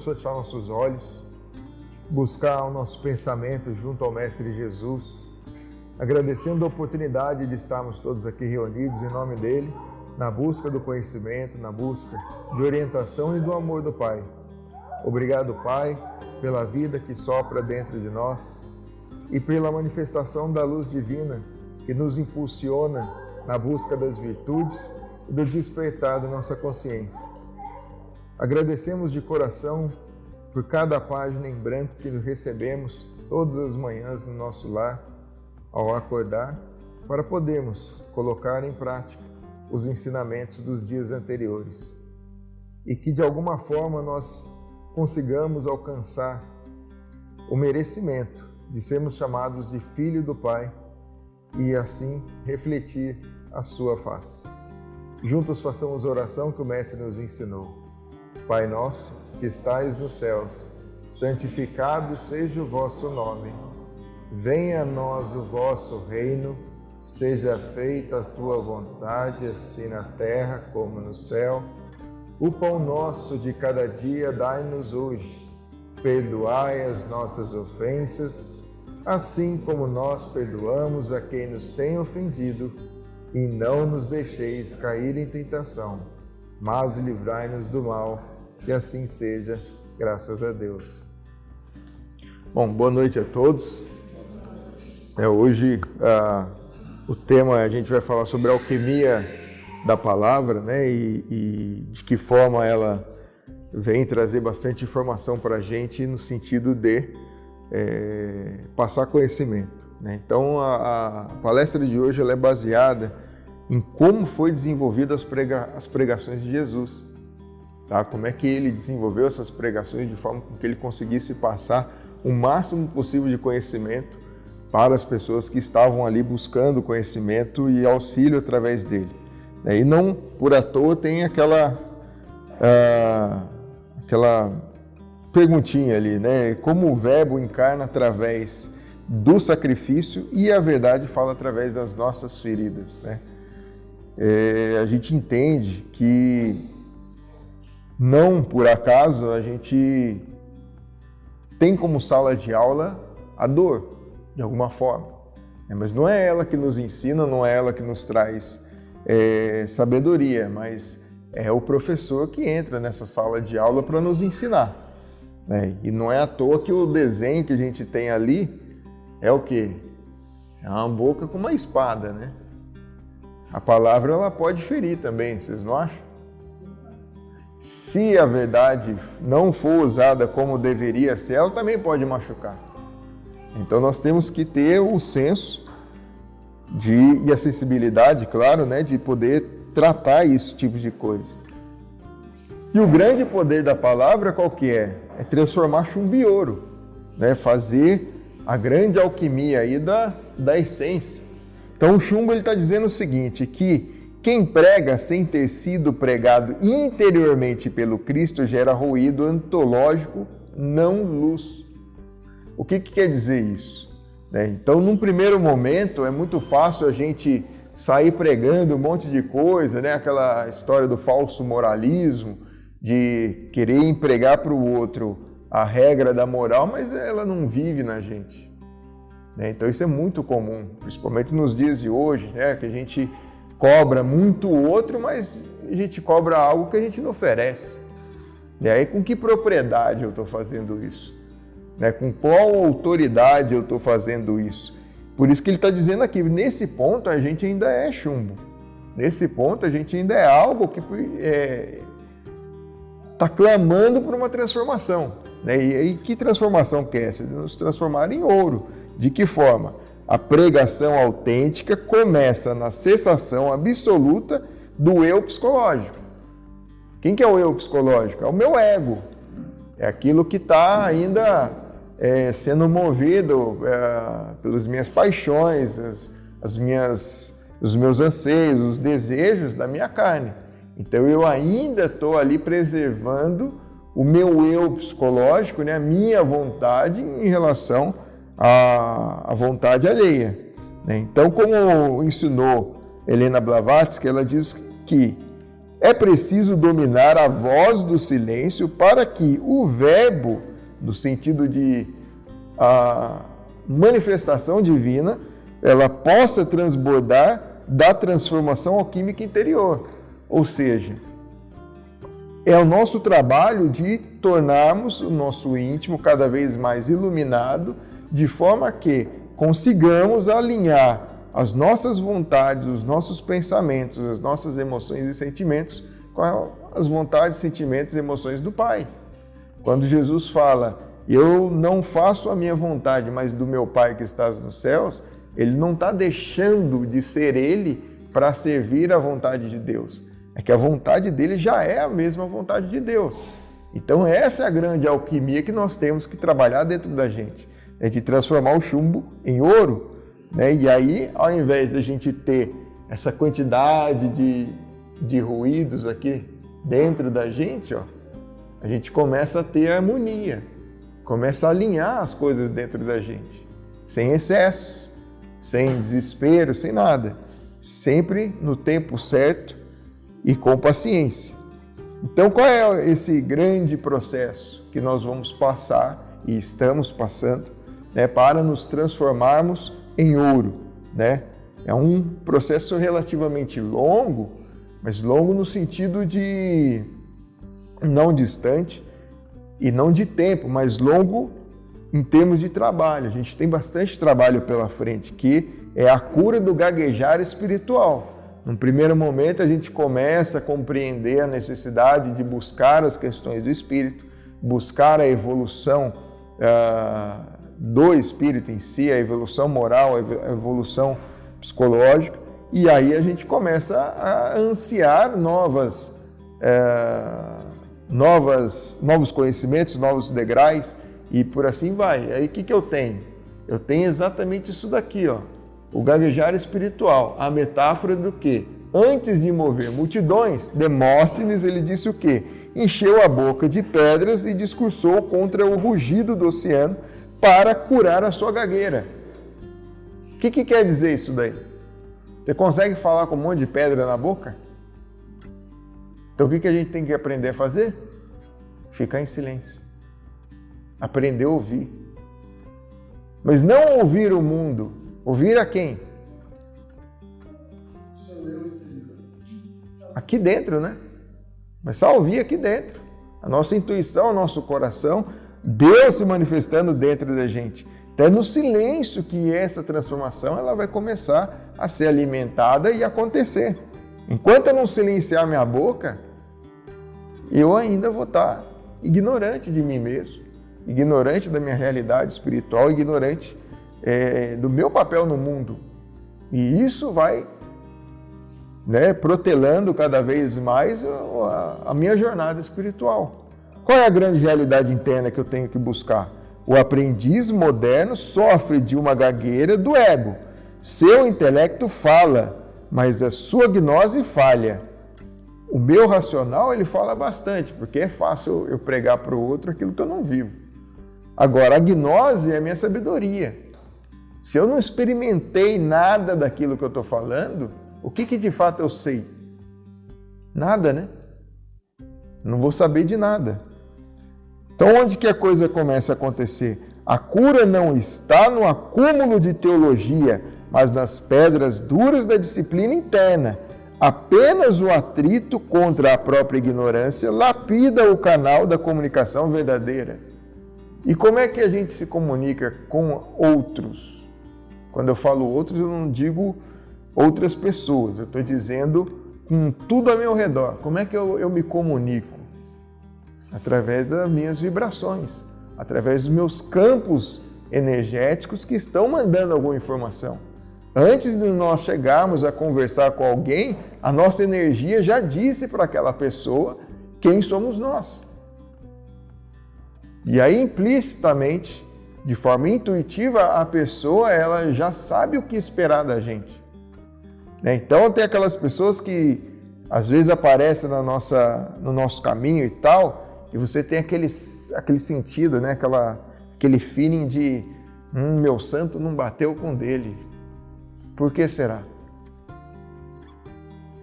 fechar nossos olhos, buscar o nosso pensamento junto ao Mestre Jesus, agradecendo a oportunidade de estarmos todos aqui reunidos em nome dele, na busca do conhecimento, na busca de orientação e do amor do Pai. Obrigado, Pai, pela vida que sopra dentro de nós e pela manifestação da luz divina que nos impulsiona na busca das virtudes e do despertar da nossa consciência. Agradecemos de coração por cada página em branco que recebemos todas as manhãs no nosso lar, ao acordar, para podermos colocar em prática os ensinamentos dos dias anteriores e que de alguma forma nós consigamos alcançar o merecimento de sermos chamados de filho do Pai e assim refletir a sua face. Juntos façamos a oração que o Mestre nos ensinou. Pai nosso, que estais nos céus, santificado seja o vosso nome. Venha a nós o vosso reino, seja feita a tua vontade, assim na terra como no céu. O pão nosso de cada dia dai-nos hoje. Perdoai as nossas ofensas, assim como nós perdoamos a quem nos tem ofendido, e não nos deixeis cair em tentação, mas livrai-nos do mal, que assim seja, graças a Deus. Bom, boa noite a todos. Hoje o tema, a gente vai falar sobre a alquimia da palavra, né? E de que forma ela vem trazer bastante informação para a gente no sentido de passar conhecimento, né? Então a palestra de hoje ela é baseada em como foi desenvolvida as pregações de Jesus, tá? Como é que ele desenvolveu essas pregações de forma que ele conseguisse passar o máximo possível de conhecimento para as pessoas que estavam ali buscando conhecimento e auxílio através dele. E não por à toa tem aquela perguntinha ali, né? Como o verbo encarna através do sacrifício e a verdade fala através das nossas feridas, né? A gente entende que não por acaso a gente tem como sala de aula a dor, de alguma forma, mas não é ela que nos ensina, não é ela que nos traz sabedoria, mas é o professor que entra nessa sala de aula para nos ensinar, né? E não é à toa que o desenho que a gente tem ali é o quê? É uma boca com uma espada, né? A palavra ela pode ferir também, vocês não acham? Se a verdade não for usada como deveria ser, ela também pode machucar. Então nós temos que ter o senso e a sensibilidade, claro, né, de poder tratar esse tipo de coisa. E o grande poder da palavra qual que é? É transformar chumbo em ouro, né? Fazer a grande alquimia aí da essência. Então o chumbo ele está dizendo o seguinte, que quem prega sem ter sido pregado interiormente pelo Cristo gera ruído ontológico, não luz. O que quer dizer isso? Então, num primeiro momento, é muito fácil a gente sair pregando um monte de coisa, né? Aquela história do falso moralismo, de querer empregar para o outro a regra da moral, mas ela não vive na gente, né? Então, isso é muito comum, principalmente nos dias de hoje, né? Que a gente cobra muito o outro, mas a gente cobra algo que a gente não oferece. E aí, com que propriedade eu estou fazendo isso? Com qual autoridade eu estou fazendo isso? Por isso que ele está dizendo aqui, nesse ponto a gente ainda é chumbo. Nesse ponto a gente ainda é algo que está clamando por uma transformação, né? E que transformação que é essa? Nos transformar em ouro. De que forma? A pregação autêntica começa na cessação absoluta do eu psicológico. Quem que é o eu psicológico? É o meu ego. É aquilo que está ainda sendo movido pelas minhas paixões, os meus anseios, os desejos da minha carne. Então eu ainda estou ali preservando o meu eu psicológico, né, a minha vontade em relação à vontade alheia, né? Então, como ensinou Helena Blavatsky, ela diz que É preciso dominar a voz do silêncio para que o verbo, no sentido de a manifestação divina, ela possa transbordar da transformação alquímica interior. Ou seja, é o nosso trabalho de tornarmos o nosso íntimo cada vez mais iluminado, de forma que consigamos alinhar as nossas vontades, os nossos pensamentos, as nossas emoções e sentimentos com as vontades, sentimentos e emoções do Pai. Quando Jesus fala, eu não faço a minha vontade, mas do meu Pai que estás nos céus, ele não está deixando de ser ele para servir a vontade de Deus. É que a vontade dele já é a mesma vontade de Deus. Então essa é a grande alquimia que nós temos que trabalhar dentro da gente, é de transformar o chumbo em ouro, né? E aí, ao invés de a gente ter essa quantidade de ruídos aqui dentro da gente, ó, a gente começa a ter harmonia, começa a alinhar as coisas dentro da gente, sem excesso, sem desespero, sem nada, sempre no tempo certo e com paciência. Então, qual é esse grande processo que nós vamos passar e estamos passando, né, para nos transformarmos em ouro, né? É um processo relativamente longo, mas longo no sentido de não distante e não de tempo, mas longo em termos de trabalho. A gente tem bastante trabalho pela frente, que é a cura do gaguejar espiritual. Num primeiro momento, a gente começa a compreender a necessidade de buscar as questões do espírito, buscar a evolução do espírito em si, a evolução moral, a evolução psicológica, e aí a gente começa a ansiar novos conhecimentos, novos degraus, e por assim vai. Aí o que eu tenho? Eu tenho exatamente isso daqui, ó. O gaguejar espiritual, a metáfora do quê? Antes de mover multidões, Demóstenes, ele disse o quê? Encheu a boca de pedras e discursou contra o rugido do oceano para curar a sua gagueira. O que quer dizer isso daí? Você consegue falar com um monte de pedra na boca? Então o que a gente tem que aprender a fazer? Ficar em silêncio. Aprender a ouvir. Mas não ouvir o mundo. Ouvir a quem? Aqui dentro, né? Mas só ouvir aqui dentro. A nossa intuição, o nosso coração, Deus se manifestando dentro da gente. Então é no silêncio que essa transformação ela vai começar a ser alimentada e acontecer. Enquanto eu não silenciar minha boca, eu ainda vou estar ignorante de mim mesmo, ignorante da minha realidade espiritual, ignorante do meu papel no mundo. E isso vai, né, protelando cada vez mais a minha jornada espiritual. Qual é a grande realidade interna que eu tenho que buscar? O aprendiz moderno sofre de uma gagueira do ego. Seu intelecto fala, mas a sua gnose falha. O meu racional, ele fala bastante, porque é fácil eu pregar para o outro aquilo que eu não vivo. Agora, a gnose é a minha sabedoria. Se eu não experimentei nada daquilo que eu estou falando, o que de fato eu sei? Nada, né? Não vou saber de nada. Então, onde que a coisa começa a acontecer? A cura não está no acúmulo de teologia, mas nas pedras duras da disciplina interna. Apenas o atrito contra a própria ignorância lapida o canal da comunicação verdadeira. E como é que a gente se comunica com outros? Quando eu falo outros, eu não digo outras pessoas, eu estou dizendo com tudo ao meu redor. Como é que eu me comunico? Através das minhas vibrações, através dos meus campos energéticos que estão mandando alguma informação. Antes de nós chegarmos a conversar com alguém, a nossa energia já disse para aquela pessoa quem somos nós. E aí, implicitamente, de forma intuitiva, a pessoa ela já sabe o que esperar da gente. Então, tem aquelas pessoas que às vezes aparecem no nosso caminho e tal, e você tem aquele sentido, né? Aquele feeling de meu santo não bateu com o dele. Por que será?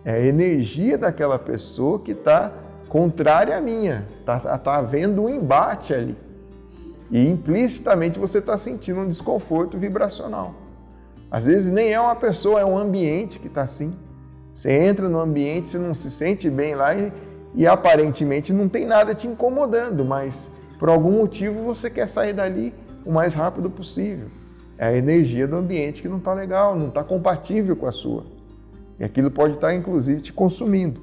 É a energia daquela pessoa que está contrária à minha. Está havendo um embate ali. E implicitamente você está sentindo um desconforto vibracional. Às vezes nem é uma pessoa, é um ambiente que está assim. Você entra no ambiente, você não se sente bem lá e aparentemente não tem nada te incomodando, mas por algum motivo você quer sair dali o mais rápido possível. É a energia do ambiente que não está legal, não está compatível com a sua. E aquilo pode estar, inclusive, te consumindo.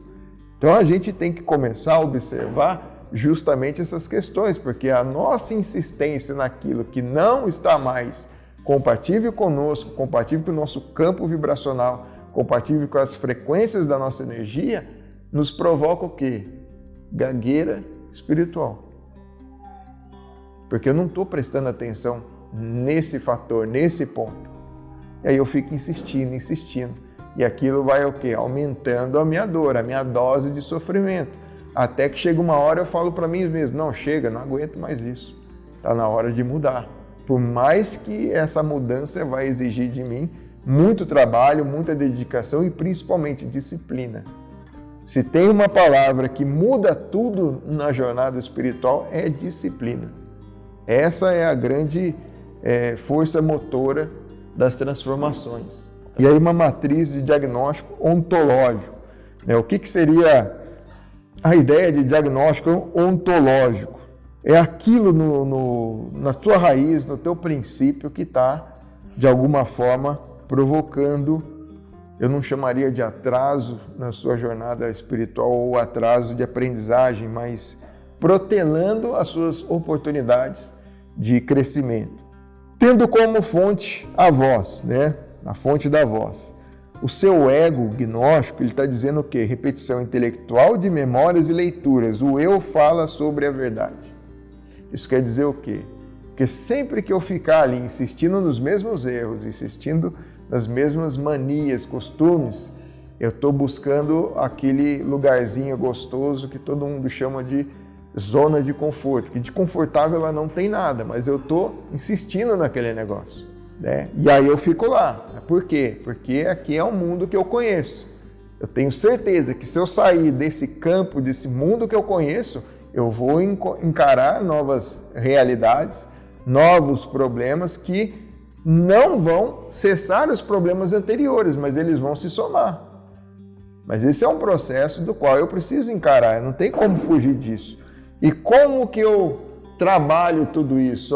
Então a gente tem que começar a observar justamente essas questões, porque a nossa insistência naquilo que não está mais compatível conosco, compatível com o nosso campo vibracional, compatível com as frequências da nossa energia, nos provoca o quê? Gagueira espiritual. Porque eu não estou prestando atenção nesse fator, nesse ponto. E aí eu fico insistindo. E aquilo vai o quê? Aumentando a minha dor, a minha dose de sofrimento. Até que chega uma hora eu falo para mim mesmo, não, chega, não aguento mais isso. Está na hora de mudar. Por mais que essa mudança vai exigir de mim muito trabalho, muita dedicação e principalmente disciplina. Se tem uma palavra que muda tudo na jornada espiritual, é disciplina. Essa é a grande força motora das transformações. E aí uma matriz de diagnóstico ontológico. O que seria a ideia de diagnóstico ontológico? É aquilo na tua raiz, no teu princípio que está, de alguma forma, provocando, eu não chamaria de atraso na sua jornada espiritual ou atraso de aprendizagem, mas protelando as suas oportunidades de crescimento. Tendo como fonte a voz, a fonte da voz. O seu ego gnóstico, ele está dizendo o quê? Repetição intelectual de memórias e leituras. O eu fala sobre a verdade. Isso quer dizer o quê? Porque sempre que eu ficar ali insistindo nos mesmos erros, insistindo nas mesmas manias, costumes, eu estou buscando aquele lugarzinho gostoso que todo mundo chama de zona de conforto, que de confortável ela não tem nada, mas eu estou insistindo naquele negócio. E aí eu fico lá. Por quê? Porque aqui é um mundo que eu conheço. Eu tenho certeza que se eu sair desse campo, desse mundo que eu conheço, eu vou encarar novas realidades, novos problemas que não vão cessar os problemas anteriores, mas eles vão se somar. Mas esse é um processo do qual eu preciso encarar, não tem como fugir disso. E como que eu trabalho tudo isso?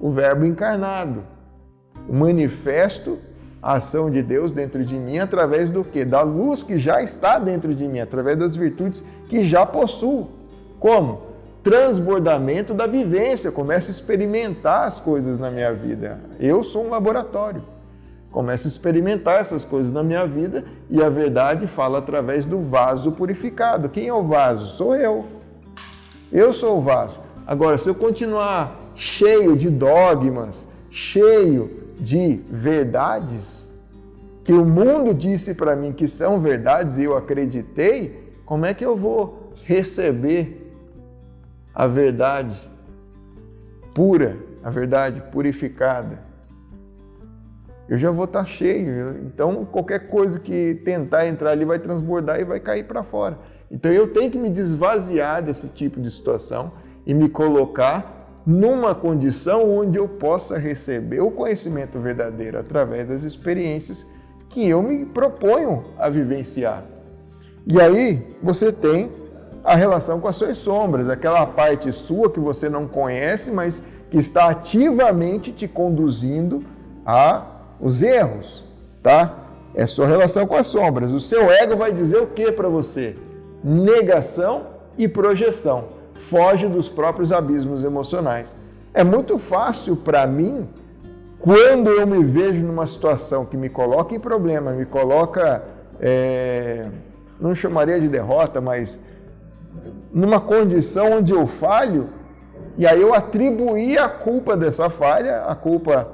O verbo encarnado. Eu manifesto a ação de Deus dentro de mim através do quê? Da luz que já está dentro de mim, através das virtudes que já possuo. Como? Transbordamento da vivência, eu começo a experimentar as coisas na minha vida. Eu sou um laboratório, começo a experimentar essas coisas na minha vida e a verdade fala através do vaso purificado. Quem é o vaso? Sou eu. Eu sou o vaso. Agora, se eu continuar cheio de dogmas, cheio de verdades, que o mundo disse para mim que são verdades e eu acreditei, como é que eu vou receber a verdade pura, a verdade purificada? Eu já vou estar cheio, então qualquer coisa que tentar entrar ali vai transbordar e vai cair para fora. Então eu tenho que me desvaziar desse tipo de situação e me colocar numa condição onde eu possa receber o conhecimento verdadeiro através das experiências que eu me proponho a vivenciar. E aí você tem a relação com as suas sombras, aquela parte sua que você não conhece, mas que está ativamente te conduzindo aos erros, tá? É a sua relação com as sombras. O seu ego vai dizer o que para você? Negação e projeção. Foge dos próprios abismos emocionais. É muito fácil para mim, quando eu me vejo numa situação que me coloca em problema, me coloca, não chamaria de derrota, mas numa condição onde eu falho, e aí eu atribuir a culpa dessa falha, a culpa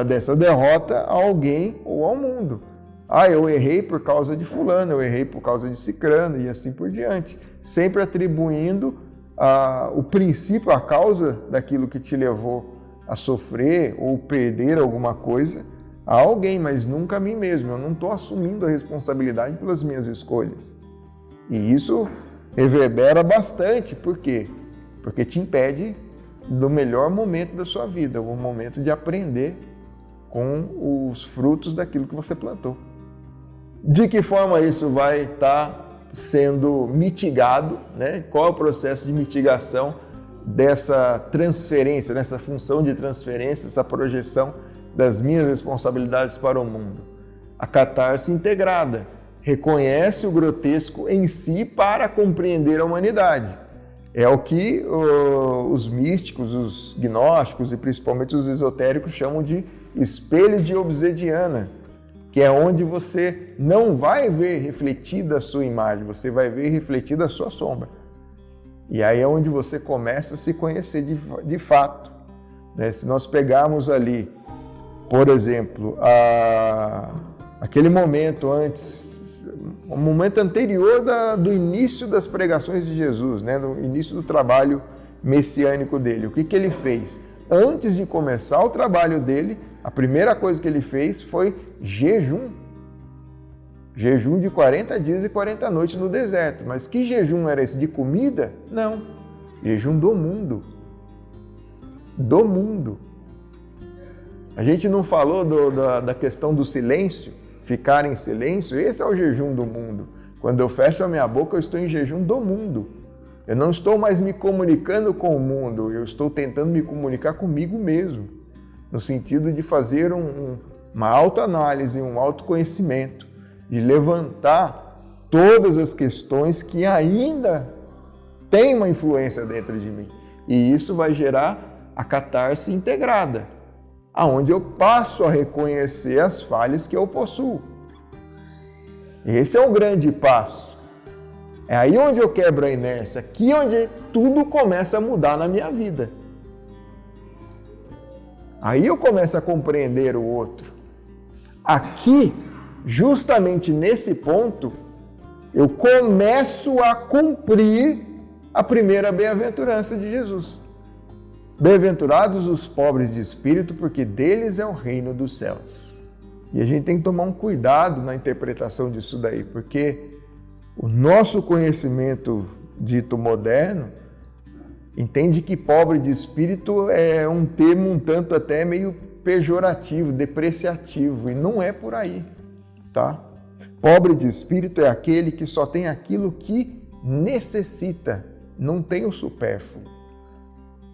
dessa derrota a alguém ou ao mundo. Eu errei por causa de fulano, eu errei por causa de cicrano e assim por diante. Sempre atribuindo o princípio, a causa daquilo que te levou a sofrer ou perder alguma coisa a alguém, mas nunca a mim mesmo. Eu não estou assumindo a responsabilidade pelas minhas escolhas. E isso reverbera bastante. Por quê? Porque te impede do melhor momento da sua vida, o momento de aprender com os frutos daquilo que você plantou. De que forma isso vai estar sendo mitigado, né? Qual é o processo de mitigação dessa transferência, dessa função de transferência, essa projeção das minhas responsabilidades para o mundo? A catarse integrada reconhece o grotesco em si para compreender a humanidade. É o que os místicos, os gnósticos e principalmente os esotéricos chamam de espelho de obsidiana, que é onde você não vai ver refletida a sua imagem, você vai ver refletida a sua sombra. E aí é onde você começa a se conhecer de fato. Né? Se nós pegarmos ali, por exemplo, aquele momento antes, o momento anterior do início das pregações de Jesus, né? No início do trabalho messiânico dele, o que ele fez? Antes de começar o trabalho dele, a primeira coisa que ele fez foi jejum. Jejum de 40 dias e 40 noites no deserto. Mas que jejum era esse? De comida? Não. Jejum do mundo. Do mundo. A gente não falou da questão do silêncio, ficar em silêncio? Esse é o jejum do mundo. Quando eu fecho a minha boca, eu estou em jejum do mundo. Eu não estou mais me comunicando com o mundo, eu estou tentando me comunicar comigo mesmo, no sentido de fazer uma autoanálise, um autoconhecimento, de levantar todas as questões que ainda têm uma influência dentro de mim. E isso vai gerar a catarse integrada, aonde eu passo a reconhecer as falhas que eu possuo. Esse é o grande passo. É aí onde eu quebro a inércia, aqui onde tudo começa a mudar na minha vida. Aí eu começo a compreender o outro. Aqui, justamente nesse ponto, eu começo a cumprir a primeira bem-aventurança de Jesus. Bem-aventurados os pobres de espírito, porque deles é o reino dos céus. E a gente tem que tomar um cuidado na interpretação disso daí, porque o nosso conhecimento dito moderno entende que pobre de espírito é um termo um tanto até meio pejorativo, depreciativo, e não é por aí, tá? Pobre de espírito é aquele que só tem aquilo que necessita, não tem o supérfluo.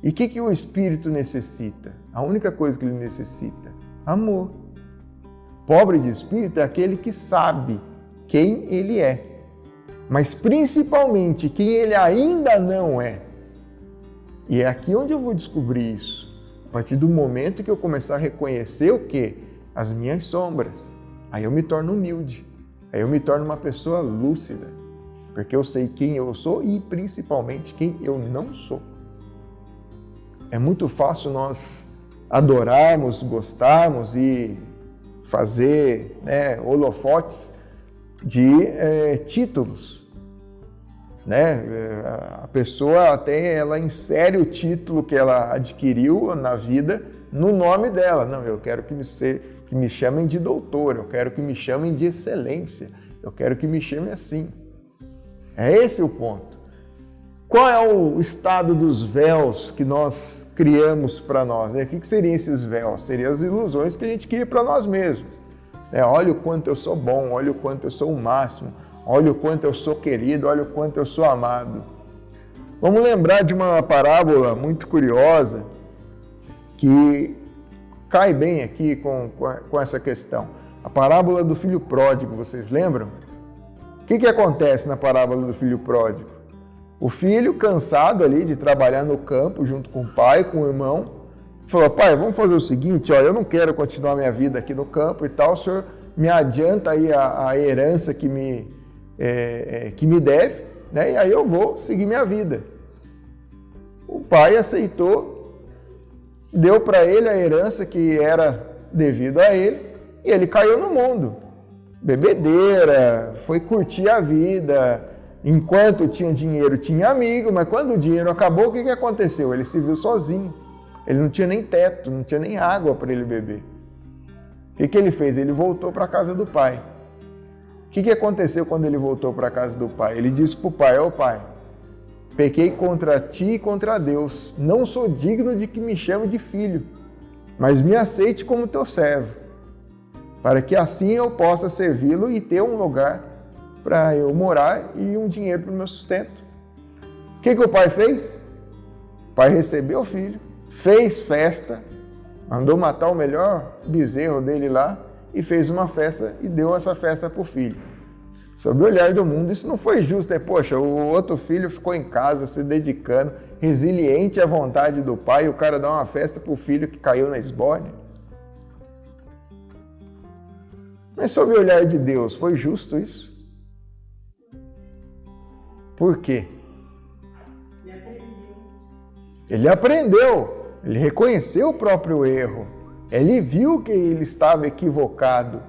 E o que o espírito necessita? A única coisa que ele necessita? Amor. Pobre de espírito é aquele que sabe quem ele é, mas principalmente quem ele ainda não é. E é aqui onde eu vou descobrir isso. A partir do momento que eu começar a reconhecer o quê? As minhas sombras. Aí eu me torno humilde. Aí eu me torno uma pessoa lúcida. Porque eu sei quem eu sou e principalmente quem eu não sou. É muito fácil nós adorarmos, gostarmos e fazer holofotes de títulos. Né? A pessoa até ela insere o título que ela adquiriu na vida no nome dela. Não, eu quero que me chamem de doutor, eu quero que me chamem de excelência, eu quero que me chamem assim. É esse o ponto. Qual é o estado dos véus que nós criamos para nós? Né? O que seriam esses véus? Seriam as ilusões que a gente cria para nós mesmos. Olha o quanto eu sou bom, olha o quanto eu sou o máximo, olha o quanto eu sou querido, olha o quanto eu sou amado. Vamos lembrar de uma parábola muito curiosa que cai bem aqui com essa questão. A parábola do filho pródigo, vocês lembram? O que acontece na parábola do filho pródigo? O filho, cansado ali de trabalhar no campo junto com o pai, com o irmão, falou: pai, vamos fazer o seguinte, eu não quero continuar minha vida aqui no campo e tal, o senhor me adianta aí a herança que me deve, né? E aí eu vou seguir minha vida. O pai aceitou, deu para ele a herança que era devido a ele e ele caiu no mundo. Bebedeira, foi curtir a vida. Enquanto tinha dinheiro, tinha amigo, mas quando o dinheiro acabou, o que aconteceu? Ele se viu sozinho. Ele não tinha nem teto, não tinha nem água para ele beber. O que ele fez? Ele voltou para a casa do pai. O que aconteceu quando ele voltou para a casa do pai? Ele disse para o pai: ó pai, pequei contra ti e contra Deus. Não sou digno de que me chame de filho, mas me aceite como teu servo, para que assim eu possa servi-lo e ter um lugar para eu morar e um dinheiro para o meu sustento. O que o pai fez? O pai recebeu o filho, fez festa, mandou matar o melhor bezerro dele lá e fez uma festa e deu essa festa para o filho. Sob o olhar do mundo, isso não foi justo. Poxa, o outro filho ficou em casa se dedicando, resiliente à vontade do pai, e o cara dá uma festa para o filho que caiu na esbórnia. Mas sob o olhar de Deus, foi justo isso? Por quê? Ele aprendeu, ele reconheceu o próprio erro, ele viu que ele estava equivocado.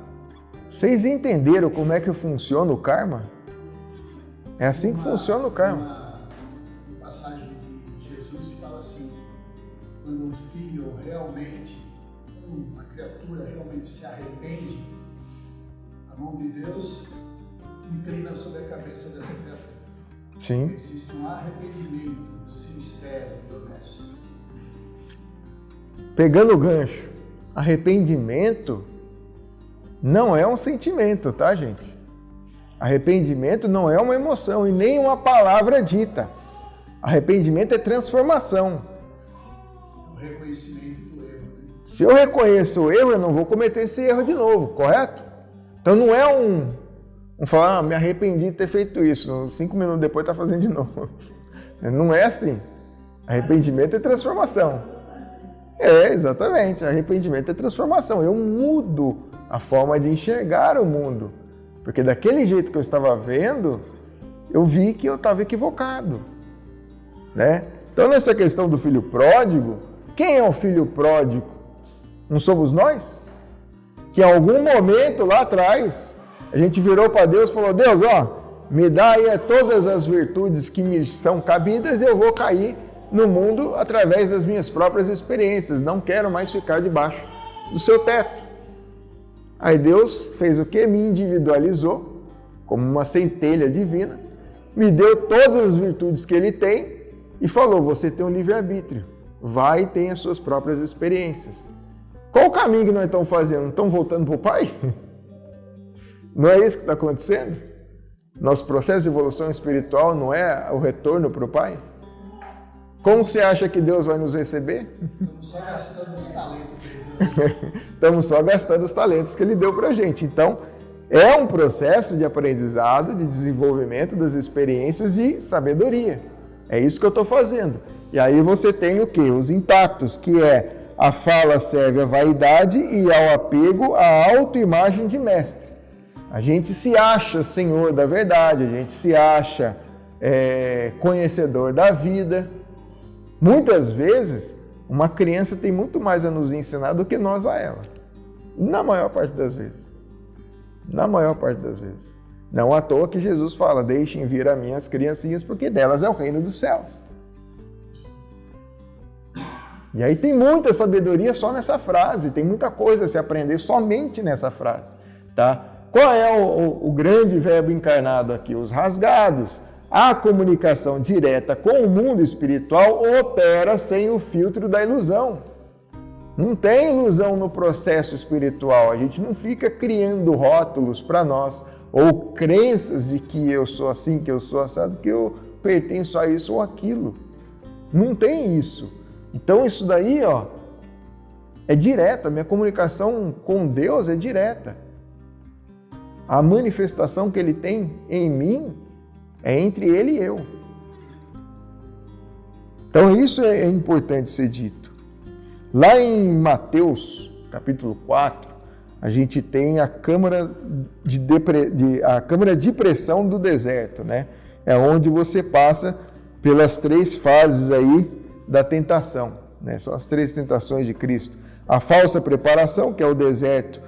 Vocês entenderam como é que funciona o karma? É assim que funciona o karma. Uma passagem de Jesus que fala assim: quando um filho realmente, uma criatura realmente se arrepende, a mão de Deus inclina sobre a cabeça dessa criatura. Sim. Existe um arrependimento sincero e honesto. Pegando o gancho, arrependimento não é um sentimento, tá, gente? Arrependimento não é uma emoção e nem uma palavra dita. Arrependimento é transformação. O reconhecimento do erro. Né? Se eu reconheço o erro, eu não vou cometer esse erro de novo, correto? Então não é falar, me arrependi de ter feito isso, 5 minutos depois está fazendo de novo. Não é assim. Arrependimento é transformação. Exatamente. Arrependimento é transformação. Eu mudo a forma de enxergar o mundo. Porque daquele jeito que eu estava vendo, eu vi que eu estava equivocado. Né? Então, nessa questão do filho pródigo, quem é o filho pródigo? Não somos nós? Que em algum momento lá atrás, a gente virou para Deus e falou: Deus, me dá aí todas as virtudes que me são cabidas e eu vou cair no mundo através das minhas próprias experiências. Não quero mais ficar debaixo do seu teto. Aí Deus fez o quê? Me individualizou como uma centelha divina, me deu todas as virtudes que Ele tem e falou: você tem um livre-arbítrio, vai e tem as suas próprias experiências. Qual o caminho que nós estamos fazendo? Não estamos voltando para o Pai? Não é isso que está acontecendo? Nosso processo de evolução espiritual não é o retorno para o Pai? Como você acha que Deus vai nos receber? Estamos só gastando os talentos que Ele deu. Estamos só gastando os talentos que Ele deu para a gente. Então, é um processo de aprendizado, de desenvolvimento das experiências de sabedoria. É isso que eu estou fazendo. E aí você tem o quê? Os impactos, que é a fala serve à vaidade e ao apego à autoimagem de mestre. A gente se acha senhor da verdade, a gente se acha conhecedor da vida. Muitas vezes, uma criança tem muito mais a nos ensinar do que nós a ela. Na maior parte das vezes. Na maior parte das vezes. Não à toa que Jesus fala: deixem vir a mim as criancinhas, porque delas é o reino dos céus. E aí tem muita sabedoria só nessa frase, tem muita coisa a se aprender somente nessa frase. Tá? Qual é o grande verbo encarnado aqui? Os rasgados. A comunicação direta com o mundo espiritual opera sem o filtro da ilusão. Não tem ilusão no processo espiritual. A gente não fica criando rótulos para nós, ou crenças de que eu sou assim, que eu sou assado, que eu pertenço a isso ou aquilo. Não tem isso. Então isso daí, é direto. A minha comunicação com Deus é direta. A manifestação que Ele tem em mim é entre Ele e eu. Então isso é importante ser dito. Lá em Mateus, capítulo 4, a gente tem a câmara de pressão do deserto, né? É onde você passa pelas 3 fases aí da tentação, né? São as 3 tentações de Cristo. A falsa preparação, que é o deserto,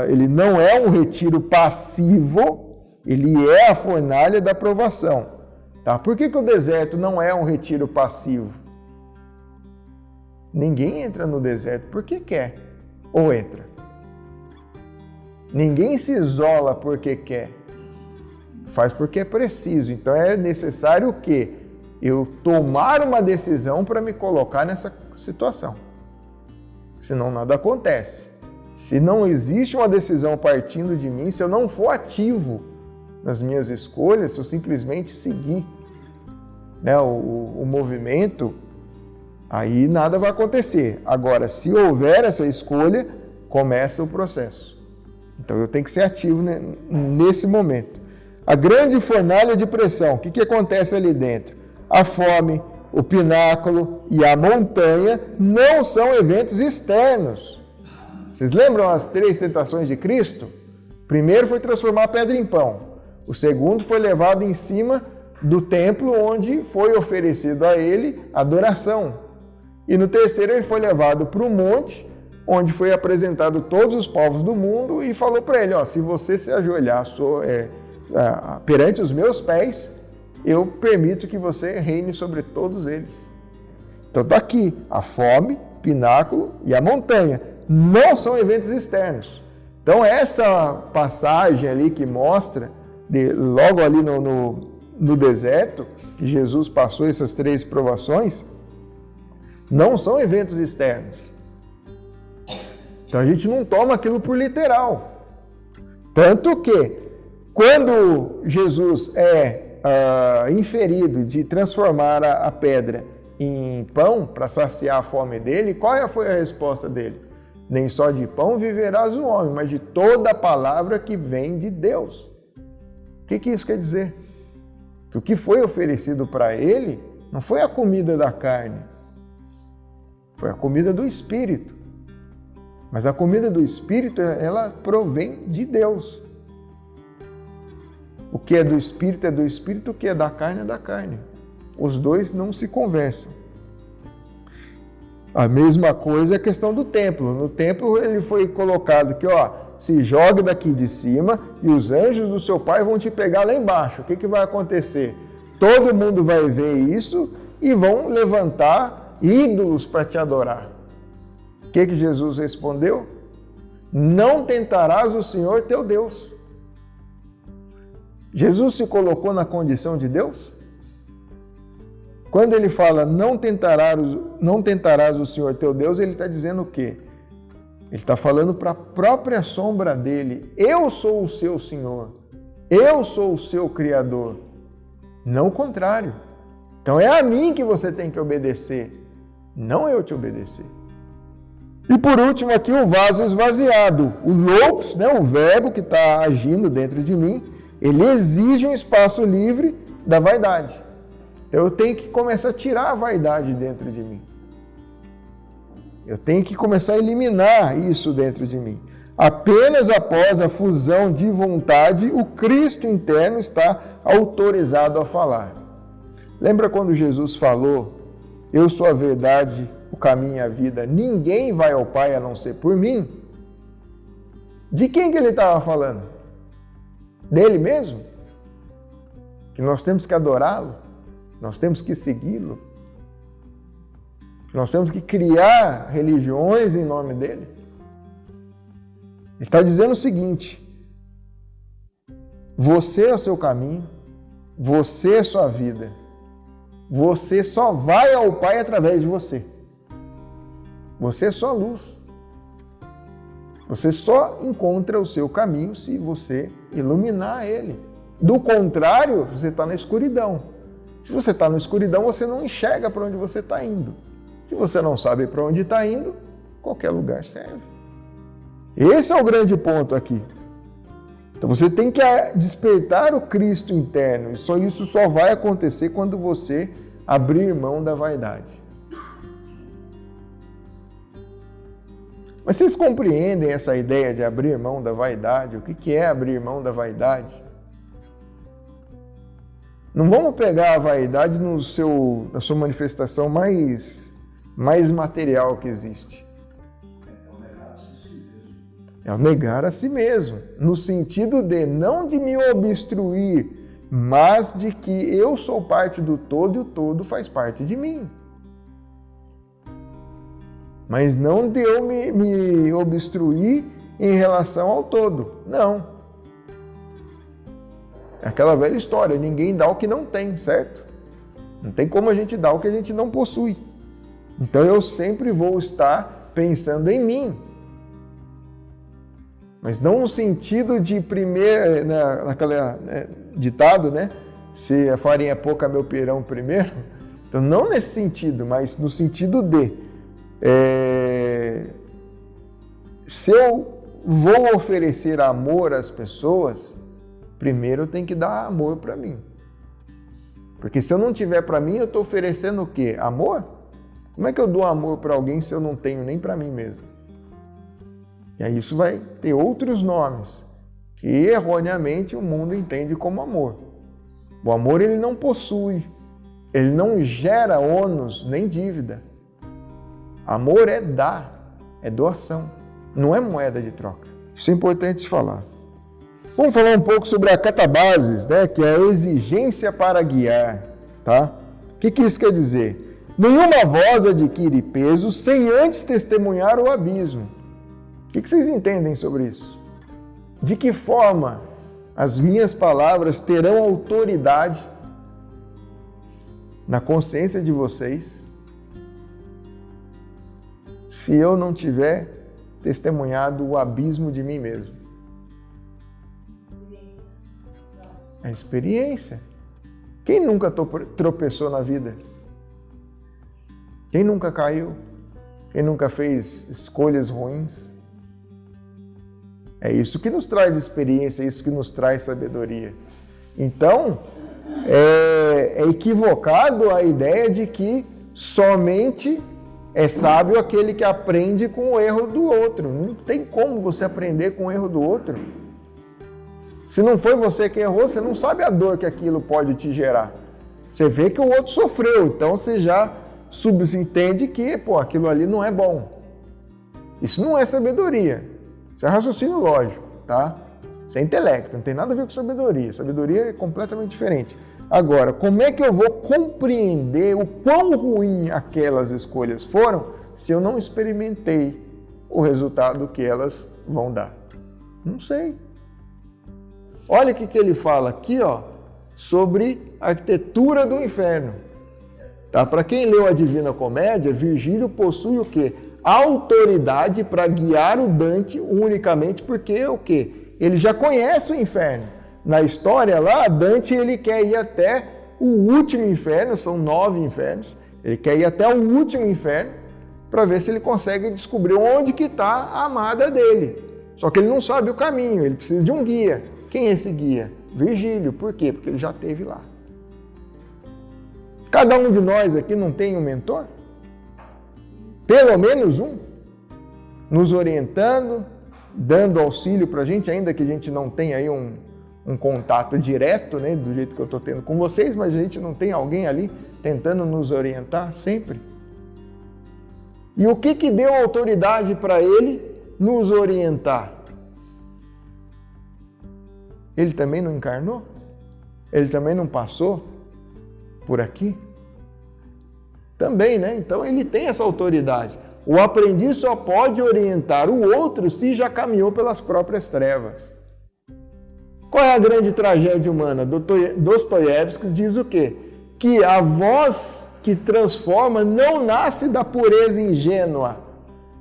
ele não é um retiro passivo, ele é a fornalha da provação. Tá? Por que o deserto não é um retiro passivo? Ninguém entra no deserto porque quer, ou entra. Ninguém se isola porque quer. Faz porque é preciso. Então é necessário o quê? Eu tomar uma decisão para me colocar nessa situação. Senão nada acontece. Se não existe uma decisão partindo de mim, se eu não for ativo nas minhas escolhas, se eu simplesmente seguir, né, o movimento, aí nada vai acontecer. Agora, se houver essa escolha, começa o processo. Então eu tenho que ser ativo, né, nesse momento. A grande fornalha de pressão, o que acontece ali dentro? A fome, o pináculo e a montanha não são eventos externos. Vocês lembram as 3 tentações de Cristo? O primeiro foi transformar a pedra em pão. O segundo foi levado em cima do templo onde foi oferecido a ele adoração. E no terceiro ele foi levado para o monte, onde foi apresentado todos os povos do mundo e falou para ele, se você se ajoelhar perante os meus pés, eu permito que você reine sobre todos eles. Então está aqui, a fome, pináculo e a montanha. Não são eventos externos. Então essa passagem ali que mostra, logo ali no deserto, que Jesus passou essas 3 provações, não são eventos externos. Então a gente não toma aquilo por literal. Tanto que, quando Jesus é inferido de transformar a pedra em pão para saciar a fome dele, qual foi a resposta dele? Nem só de pão viverás o homem, mas de toda a palavra que vem de Deus. O que isso quer dizer? Que o que foi oferecido para ele não foi a comida da carne, foi a comida do Espírito. Mas a comida do Espírito, ela provém de Deus. O que é do Espírito, o que é da carne é da carne. Os dois não se conversam. A mesma coisa é a questão do templo. No templo ele foi colocado que, se jogue daqui de cima e os anjos do seu pai vão te pegar lá embaixo. O que vai acontecer? Todo mundo vai ver isso e vão levantar ídolos para te adorar. O que Jesus respondeu? Não tentarás o Senhor teu Deus. Jesus se colocou na condição de Deus? Quando ele fala não tentarás o Senhor teu Deus, ele está dizendo o quê? Ele está falando para a própria sombra dele. Eu sou o seu Senhor. Eu sou o seu Criador. Não o contrário. Então é a mim que você tem que obedecer, não eu te obedecer. E por último aqui o vaso esvaziado. O logos, o verbo que está agindo dentro de mim, ele exige um espaço livre da vaidade. Eu tenho que começar a tirar a vaidade dentro de mim. Eu tenho que começar a eliminar isso dentro de mim. Apenas após a fusão de vontade, o Cristo interno está autorizado a falar. Lembra quando Jesus falou, eu sou a verdade, o caminho e a vida, ninguém vai ao Pai a não ser por mim? De quem que ele estava falando? Dele mesmo? Que nós temos que adorá-lo? Nós temos que segui-lo? Nós temos que criar religiões em nome dele? Ele está dizendo o seguinte, você é o seu caminho, você é a sua vida, você só vai ao Pai através de você. Você é só luz. Você só encontra o seu caminho se você iluminar ele. Do contrário, você está na escuridão. Se você está na escuridão, você não enxerga para onde você está indo. Se você não sabe para onde está indo, qualquer lugar serve. Esse é o grande ponto aqui. Então você tem que despertar o Cristo interno. E isso só vai acontecer quando você abrir mão da vaidade. Mas vocês compreendem essa ideia de abrir mão da vaidade? O que é abrir mão da vaidade? Não vamos pegar a vaidade na sua manifestação mais material que existe. É o negar a si mesmo, no sentido de não de me obstruir, mas de que eu sou parte do todo e o todo faz parte de mim. Mas não de eu me obstruir em relação ao todo. Não. É aquela velha história, ninguém dá o que não tem, certo? Não tem como a gente dar o que a gente não possui. Então eu sempre vou estar pensando em mim. Mas não no sentido de primeiro, naquela ditado, né? Se a farinha é pouca, meu pirão primeiro. Então não nesse sentido, mas no sentido de se eu vou oferecer amor às pessoas, primeiro eu tenho que dar amor para mim. Porque se eu não tiver para mim, eu estou oferecendo o quê? Amor? Como é que eu dou amor para alguém se eu não tenho nem para mim mesmo? E aí isso vai ter outros nomes que erroneamente o mundo entende como amor. O amor ele não possui, ele não gera ônus nem dívida. Amor é dar, é doação, não é moeda de troca. Isso é importante se falar. Vamos falar um pouco sobre a catabasis, né, que é a exigência para guiar. Tá? O que isso quer dizer? Nenhuma voz adquire peso sem antes testemunhar o abismo. O que vocês entendem sobre isso? De que forma as minhas palavras terão autoridade na consciência de vocês se eu não tiver testemunhado o abismo de mim mesmo? A experiência. Quem nunca tropeçou na vida? Quem nunca caiu? Quem nunca fez escolhas ruins? É isso que nos traz experiência, é isso que nos traz sabedoria. Então, é equivocado a ideia de que somente é sábio aquele que aprende com o erro do outro. Não tem como você aprender com o erro do outro. Se não foi você que errou, você não sabe a dor que aquilo pode te gerar. Você vê que o outro sofreu, então você já subentende que, aquilo ali não é bom. Isso não é sabedoria. Isso é raciocínio lógico, tá? Isso é intelecto, não tem nada a ver com sabedoria. Sabedoria é completamente diferente. Agora, como é que eu vou compreender o quão ruim aquelas escolhas foram se eu não experimentei o resultado que elas vão dar? Não sei. Olha o que ele fala aqui, sobre a arquitetura do inferno. Tá? Para quem leu a Divina Comédia, Virgílio possui o quê? Autoridade para guiar o Dante unicamente porque o quê? Ele já conhece o inferno. Na história lá, Dante ele quer ir até o último inferno, são 9 infernos, ele quer ir até o último inferno para ver se ele consegue descobrir onde que está a amada dele. Só que ele não sabe o caminho, ele precisa de um guia. Quem é esse guia? Virgílio. Por quê? Porque ele já esteve lá. Cada um de nós aqui não tem um mentor? Pelo menos um, nos orientando, dando auxílio para a gente, ainda que a gente não tenha aí um contato direto, né, do jeito que eu estou tendo com vocês, mas a gente não tem alguém ali tentando nos orientar sempre. E o que deu autoridade para ele nos orientar? Ele também não encarnou? Ele também não passou por aqui? Também, né? Então ele tem essa autoridade. O aprendiz só pode orientar o outro se já caminhou pelas próprias trevas. Qual é a grande tragédia humana? Dostoiévski diz o quê? Que a voz que transforma não nasce da pureza ingênua,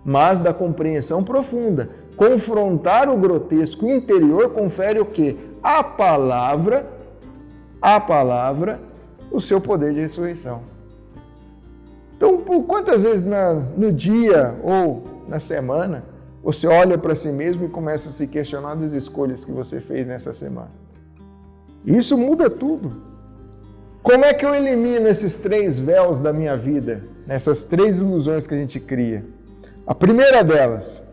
mas da compreensão profunda. Confrontar o grotesco interior confere o quê? A palavra, o seu poder de ressurreição. Então, por quantas vezes no dia ou na semana você olha para si mesmo e começa a se questionar das escolhas que você fez nessa semana? Isso muda tudo. Como é que eu elimino esses 3 véus da minha vida, nessas 3 ilusões que a gente cria? A primeira delas,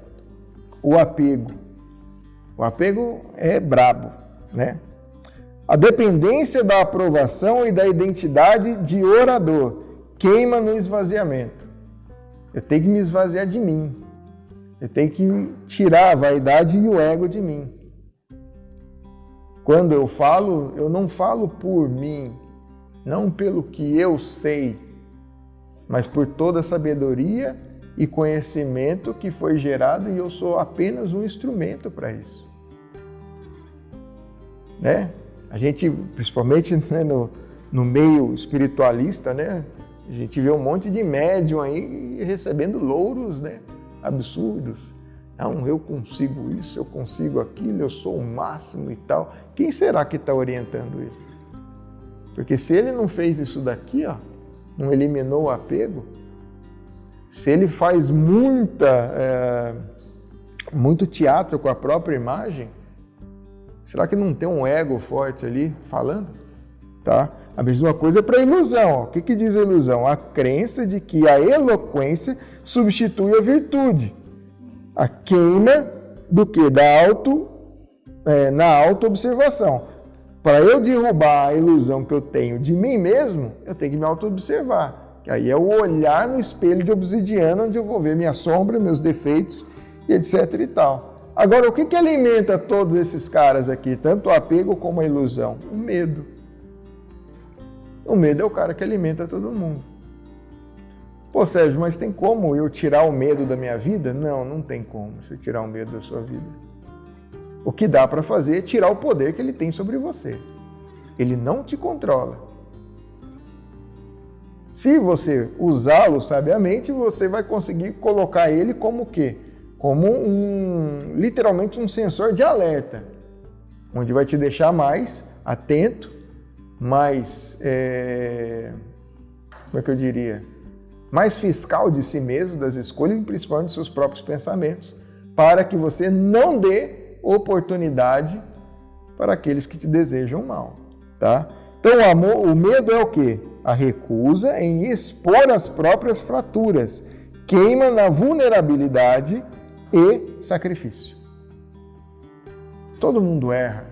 o apego. O apego é brabo, né? A dependência da aprovação e da identidade de orador queima no esvaziamento. Eu tenho que me esvaziar de mim. Eu tenho que tirar a vaidade e o ego de mim. Quando eu falo, eu não falo por mim, não pelo que eu sei, mas por toda a sabedoria e conhecimento que foi gerado e eu sou apenas um instrumento para isso. Né? A gente, principalmente, né, no meio espiritualista, né, a gente vê um monte de médium aí recebendo louros, né, absurdos. Não, eu consigo isso, eu consigo aquilo, eu sou o máximo e tal. Quem será que está orientando ele? Porque se ele não fez isso daqui, ó, não eliminou o apego, se ele faz muito teatro com a própria imagem, será que não tem um ego forte ali falando? Tá? A mesma coisa para a ilusão. O que diz a ilusão? A crença de que a eloquência substitui a virtude. A queima do que? Na auto-observação. Para eu derrubar a ilusão que eu tenho de mim mesmo, eu tenho que me auto-observar. Que aí é o olhar no espelho de obsidiana, onde eu vou ver minha sombra, meus defeitos, e etc e tal. Agora, o que alimenta todos esses caras aqui? Tanto o apego como a ilusão? O medo. O medo é o cara que alimenta todo mundo. Pô, Sérgio, mas tem como eu tirar o medo da minha vida? Não, não tem como você tirar o medo da sua vida. O que dá para fazer é tirar o poder que ele tem sobre você. Ele não te controla. Se você usá-lo sabiamente, você vai conseguir colocar ele como o quê? Como literalmente um sensor de alerta, onde vai te deixar mais atento, mais, como é que eu diria? Mais fiscal de si mesmo, das escolhas e principalmente dos seus próprios pensamentos, para que você não dê oportunidade para aqueles que te desejam mal, tá? Então o medo é o quê? A recusa em expor as próprias fraturas, queima na vulnerabilidade e sacrifício. Todo mundo erra,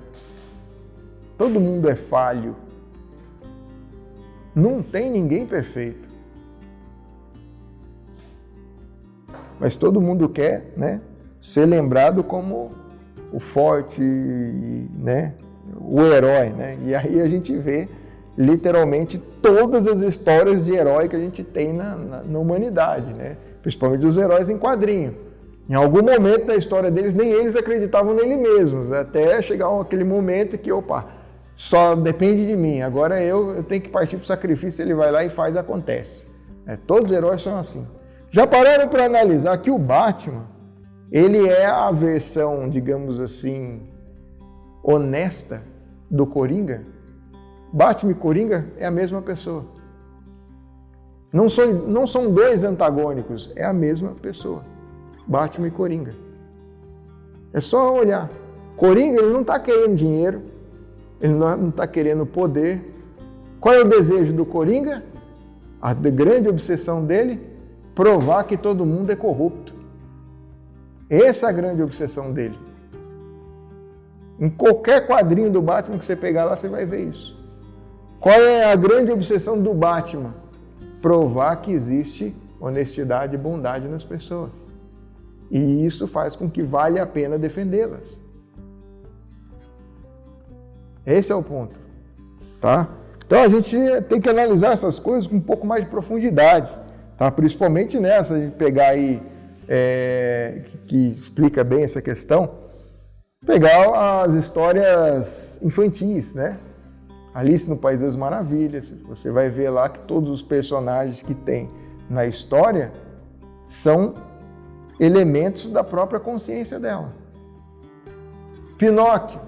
todo mundo é falho, não tem ninguém perfeito. Mas todo mundo quer, né, ser lembrado como o forte, né, o herói, né? E aí a gente vê literalmente todas as histórias de herói que a gente tem na humanidade, né? Principalmente os heróis em quadrinho. Em algum momento da história deles, nem eles acreditavam nele mesmos, até chegar aquele momento que, só depende de mim, agora eu tenho que partir para o sacrifício, ele vai lá e faz, acontece. Todos os heróis são assim. Já pararam para analisar que o Batman, ele é a versão, digamos assim, honesta do Coringa? Batman e Coringa é a mesma pessoa. Não são dois antagônicos, é a mesma pessoa. Batman e Coringa. É só olhar. Coringa, ele não está querendo dinheiro, ele não está querendo poder. Qual é o desejo do Coringa? A grande obsessão dele? Provar que todo mundo é corrupto. Essa é a grande obsessão dele. Em qualquer quadrinho do Batman que você pegar lá, você vai ver isso. Qual é a grande obsessão do Batman? Provar que existe honestidade e bondade nas pessoas. E isso faz com que vale a pena defendê-las. Esse é o ponto. Tá? Então a gente tem que analisar essas coisas com um pouco mais de profundidade. Tá? Principalmente nessa, a gente pegar aí, que explica bem essa questão, pegar as histórias infantis, né? Alice no País das Maravilhas, você vai ver lá que todos os personagens que tem na história são elementos da própria consciência dela. Pinóquio.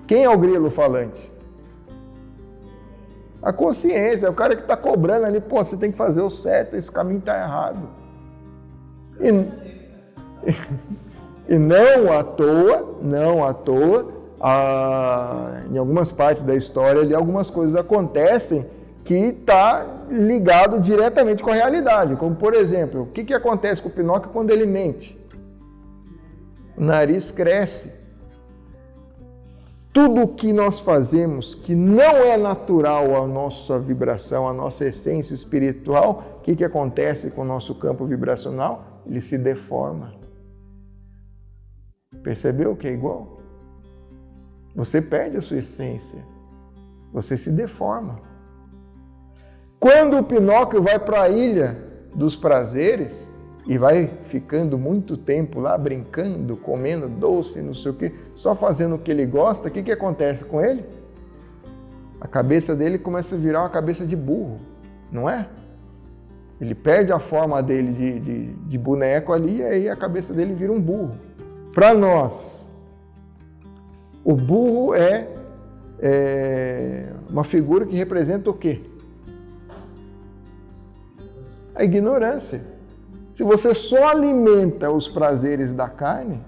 Quem é o grilo falante? A consciência, é o cara que está cobrando ali, você tem que fazer o certo, esse caminho está errado. E não à toa, em algumas partes da história ali, algumas coisas acontecem que está ligado diretamente com a realidade. Como, por exemplo, o que acontece com o Pinóquio quando ele mente? O nariz cresce. Tudo o que nós fazemos que não é natural à nossa vibração, à nossa essência espiritual, o que acontece com o nosso campo vibracional? Ele se deforma. Percebeu que é igual? Você perde a sua essência. Você se deforma. Quando o Pinóquio vai para a ilha dos prazeres e vai ficando muito tempo lá brincando, comendo doce, não sei o quê, só fazendo o que ele gosta, o que acontece com ele? A cabeça dele começa a virar uma cabeça de burro, não é? Ele perde a forma dele de boneco ali e aí a cabeça dele vira um burro. Para nós, o burro é uma figura que representa o quê? A ignorância. Se você só alimenta os prazeres da carne,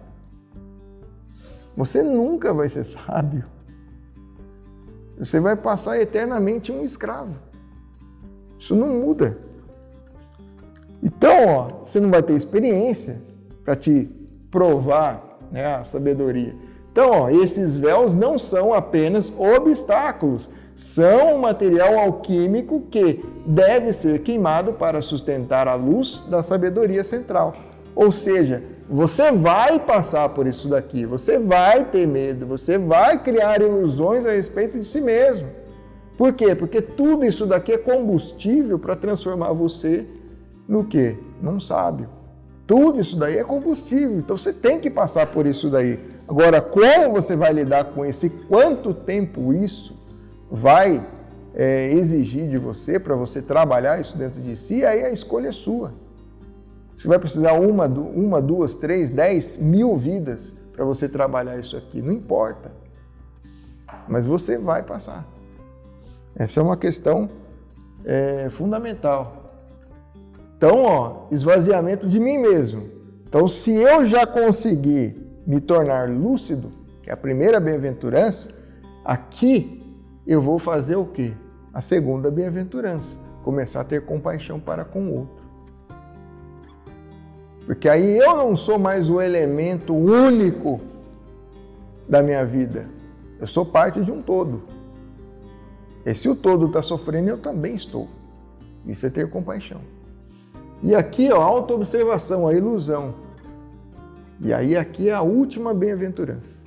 você nunca vai ser sábio. Você vai passar eternamente um escravo. Isso não muda. Então, você não vai ter experiência para te provar, né, a sabedoria. Então, esses véus não são apenas obstáculos, são um material alquímico que deve ser queimado para sustentar a luz da sabedoria central. Ou seja, você vai passar por isso daqui, você vai ter medo, você vai criar ilusões a respeito de si mesmo. Por quê? Porque tudo isso daqui é combustível para transformar você no quê? Num sábio. Tudo isso daí é combustível, então você tem que passar por isso daí. Agora, como você vai lidar com isso e quanto tempo isso vai exigir de você para você trabalhar isso dentro de si, aí a escolha é sua. Você vai precisar uma, 2, 3, 10 mil vidas para você trabalhar isso aqui, não importa. Mas você vai passar. Essa é uma questão fundamental. Então, esvaziamento de mim mesmo. Então, se eu já conseguir me tornar lúcido, que é a primeira bem-aventurança, aqui eu vou fazer o quê? A segunda bem-aventurança, começar a ter compaixão para com o outro. Porque aí eu não sou mais o elemento único da minha vida. Eu sou parte de um todo. E se o todo está sofrendo, eu também estou. Isso é ter compaixão. E aqui, ó, a autoobservação, a ilusão. E aí aqui é a última bem-aventurança.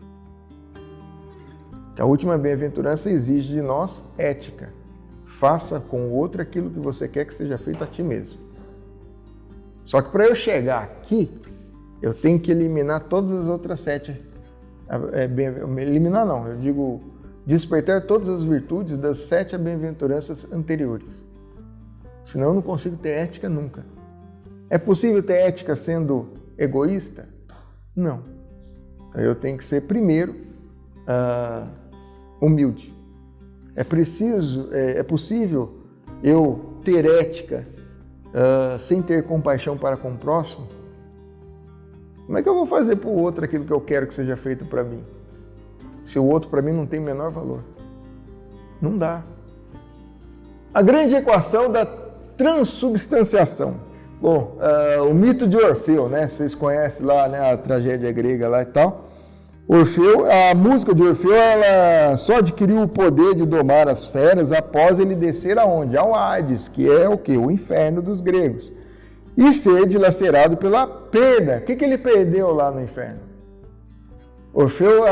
A última bem-aventurança exige de nós ética. Faça com o outro aquilo que você quer que seja feito a ti mesmo. Só que para eu chegar aqui, eu tenho que eliminar todas as outras 7. Eliminar não, eu digo despertar todas as virtudes das 7 bem-aventuranças anteriores. Senão eu não consigo ter ética nunca. É possível ter ética sendo egoísta? Não. Eu tenho que ser primeiro humilde. É possível eu ter ética sem ter compaixão para com o próximo? Como é que eu vou fazer para o outro aquilo que eu quero que seja feito para mim? Se o outro para mim não tem o menor valor. Não dá. A grande equação da transubstanciação. Bom, o mito de Orfeu, né? Vocês conhecem lá, né, a tragédia grega lá e tal. Orfeu, a música de Orfeu, ela só adquiriu o poder de domar as feras após ele descer aonde? Ao Hades, que é o quê? O inferno dos gregos. E ser dilacerado pela perda. O que ele perdeu lá no inferno? Orfeu,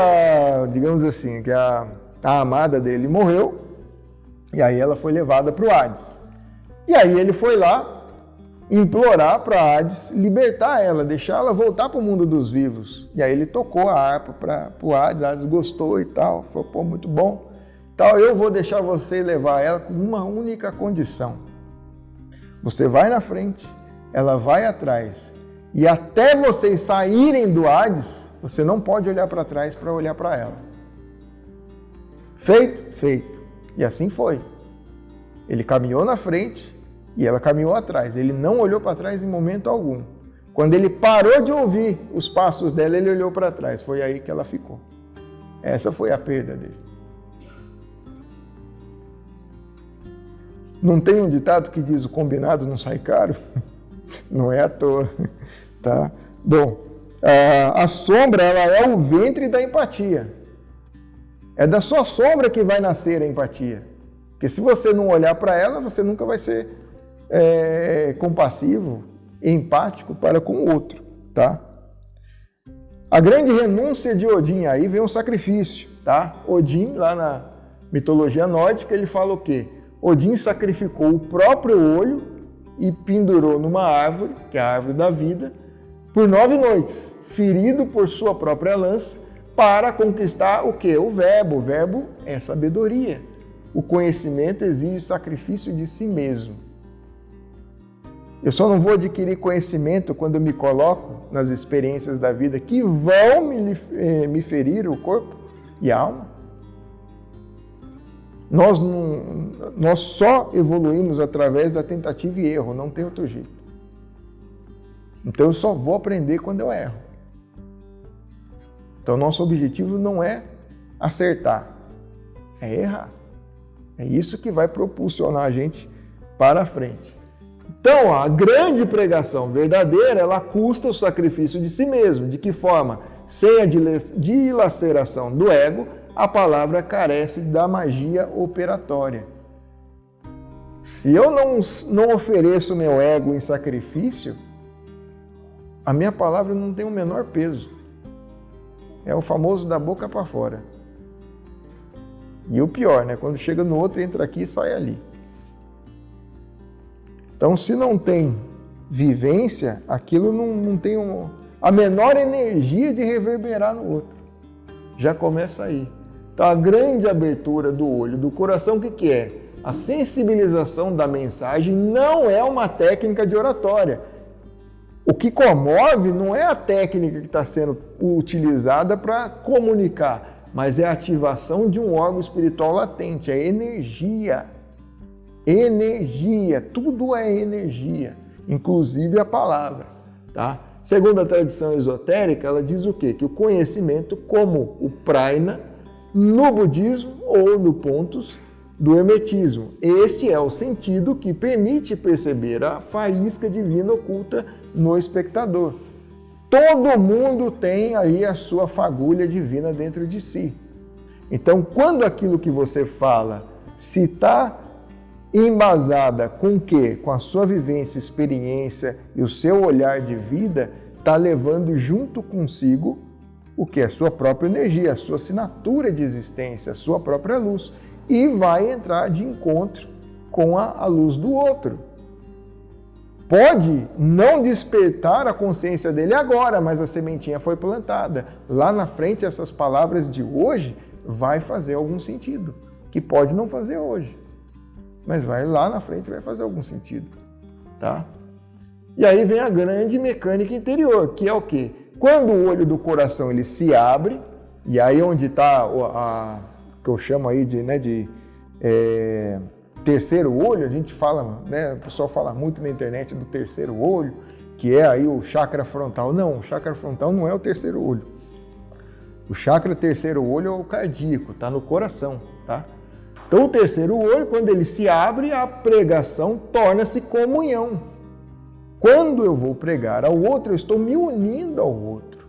digamos assim, que a amada dele morreu, e aí ela foi levada para o Hades. E aí ele foi lá implorar para Hades libertar ela, deixar ela voltar para o mundo dos vivos. E aí ele tocou a harpa para o Hades, Hades gostou e tal, falou, pô, muito bom. Então eu vou deixar você levar ela com uma única condição. Você vai na frente, ela vai atrás. E até vocês saírem do Hades, você não pode olhar para trás para olhar para ela. Feito? Feito. E assim foi. Ele caminhou na frente e ela caminhou atrás. Ele não olhou para trás em momento algum. Quando ele parou de ouvir os passos dela, ele olhou para trás. Foi aí que ela ficou. Essa foi a perda dele. Não tem um ditado que diz o combinado não sai caro? Não é à toa, tá? Bom, a sombra, ela é o ventre da empatia. É da sua sombra que vai nascer a empatia. Porque se você não olhar para ela, você nunca vai ser compassivo, empático para com o outro, tá? A grande renúncia de Odin, aí vem um sacrifício, tá? Odin, lá na mitologia nórdica, ele fala o quê? Odin sacrificou o próprio olho e pendurou numa árvore, que é a árvore da vida, por 9 noites, ferido por sua própria lança, para conquistar o quê? O verbo. O verbo é sabedoria. O conhecimento exige sacrifício de si mesmo. Eu só não vou adquirir conhecimento quando eu me coloco nas experiências da vida que vão me ferir o corpo e a alma. Nós só evoluímos através da tentativa e erro, não tem outro jeito. Então eu só vou aprender quando eu erro. Então nosso objetivo não é acertar, é errar. É isso que vai propulsionar a gente para a frente. Então, a grande pregação verdadeira, ela custa o sacrifício de si mesmo. De que forma? Sem a dilaceração do ego, a palavra carece da magia operatória. Se eu não ofereço meu ego em sacrifício, a minha palavra não tem o menor peso. É o famoso da boca para fora. E o pior, né? Quando chega no outro, entra aqui e sai ali. Então, se não tem vivência, aquilo não tem a menor energia de reverberar no outro. Já começa aí. Então, a grande abertura do olho, do coração, o que é? A sensibilização da mensagem não é uma técnica de oratória. O que comove não é a técnica que está sendo utilizada para comunicar, mas é a ativação de um órgão espiritual latente, é energia. Energia, tudo é energia, inclusive a palavra, tá? Segundo a tradição esotérica, ela diz o quê? Que o conhecimento, como o prajna, no budismo ou no pontos do hermetismo. Este é o sentido que permite perceber a faísca divina oculta no espectador. Todo mundo tem aí a sua fagulha divina dentro de si. Então, quando aquilo que você fala se está embasada com o quê? Com a sua vivência, experiência e o seu olhar de vida, está levando junto consigo o que? A sua própria energia, a sua assinatura de existência, a sua própria luz. E vai entrar de encontro com a luz do outro. Pode não despertar a consciência dele agora, mas a sementinha foi plantada. Lá na frente, essas palavras de hoje vai fazer algum sentido, que pode não fazer hoje, mas lá na frente vai fazer algum sentido, tá? E aí vem a grande mecânica interior, que é o quê? Quando o olho do coração ele se abre, e aí onde está que eu chamo aí de terceiro olho, a gente fala, né, o pessoal fala muito na internet do terceiro olho, que é aí o chakra frontal. Não, o chakra frontal não é o terceiro olho. O chakra terceiro olho é o cardíaco, está no coração, tá? Então o terceiro olho, quando ele se abre, a pregação torna-se comunhão. Quando eu vou pregar ao outro, eu estou me unindo ao outro.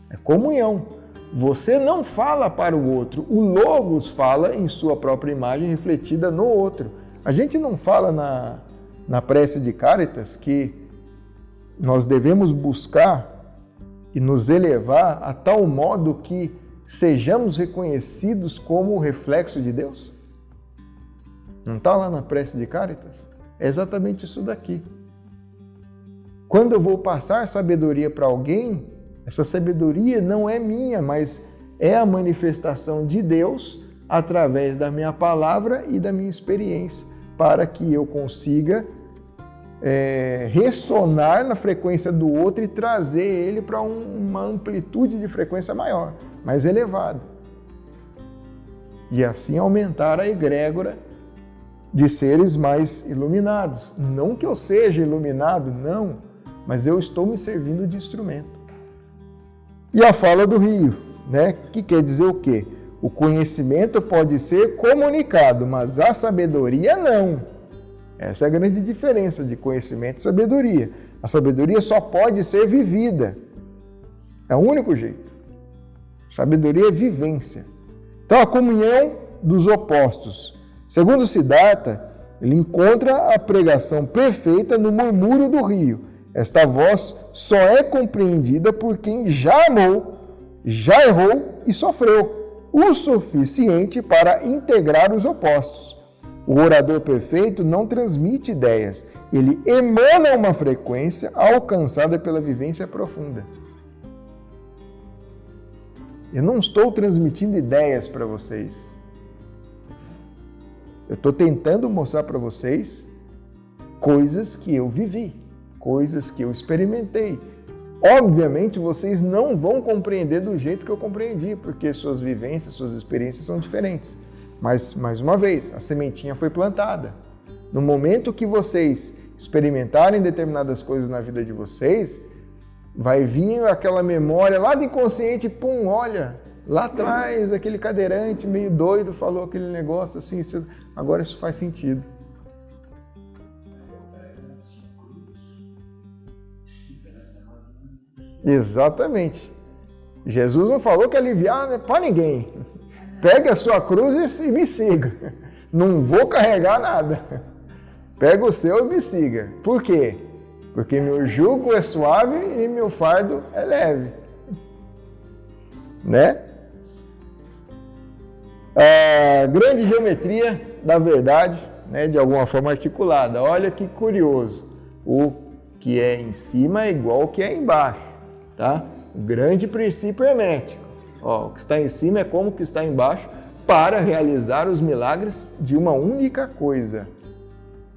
É comunhão. Você não fala para o outro, o Logos fala em sua própria imagem refletida no outro. A gente não fala na prece de Caritas que nós devemos buscar e nos elevar a tal modo que sejamos reconhecidos como o reflexo de Deus? Não está lá na prece de Caritas? É exatamente isso daqui. Quando eu vou passar sabedoria para alguém, essa sabedoria não é minha, mas é a manifestação de Deus através da minha palavra e da minha experiência, para que eu consiga ressonar na frequência do outro e trazer ele para uma amplitude de frequência maior, mais elevada. E assim aumentar a egrégora de seres mais iluminados. Não que eu seja iluminado, não, mas eu estou me servindo de instrumento. E a fala do rio, né? Que quer dizer o quê? O conhecimento pode ser comunicado, mas a sabedoria não. Essa é a grande diferença de conhecimento e sabedoria. A sabedoria só pode ser vivida. É o único jeito. Sabedoria é vivência. Então, a comunhão dos opostos. Segundo Siddhartha, ele encontra a pregação perfeita no murmúrio do rio. Esta voz só é compreendida por quem já amou, já errou e sofreu o suficiente para integrar os opostos. O orador perfeito não transmite ideias, ele emana uma frequência alcançada pela vivência profunda. Eu não estou transmitindo ideias para vocês. Eu estou tentando mostrar para vocês coisas que eu vivi, coisas que eu experimentei. Obviamente, vocês não vão compreender do jeito que eu compreendi, porque suas vivências, suas experiências são diferentes. Mas, mais uma vez, a sementinha foi plantada. No momento que vocês experimentarem determinadas coisas na vida de vocês, vai vir aquela memória lá do inconsciente, pum, olha, lá atrás aquele cadeirante meio doido falou aquele negócio assim, agora isso faz sentido. Exatamente. Jesus não falou que aliviar para ninguém. Pegue a sua cruz e me siga. Não vou carregar nada. Pega o seu e me siga. Por quê? Porque meu jugo é suave e meu fardo é leve. Né? A grande geometria da verdade, né, de alguma forma articulada. Olha que curioso. O que é em cima é igual ao que é embaixo. Tá? O grande princípio hermético. Ó, o que está em cima é como o que está embaixo para realizar os milagres de uma única coisa.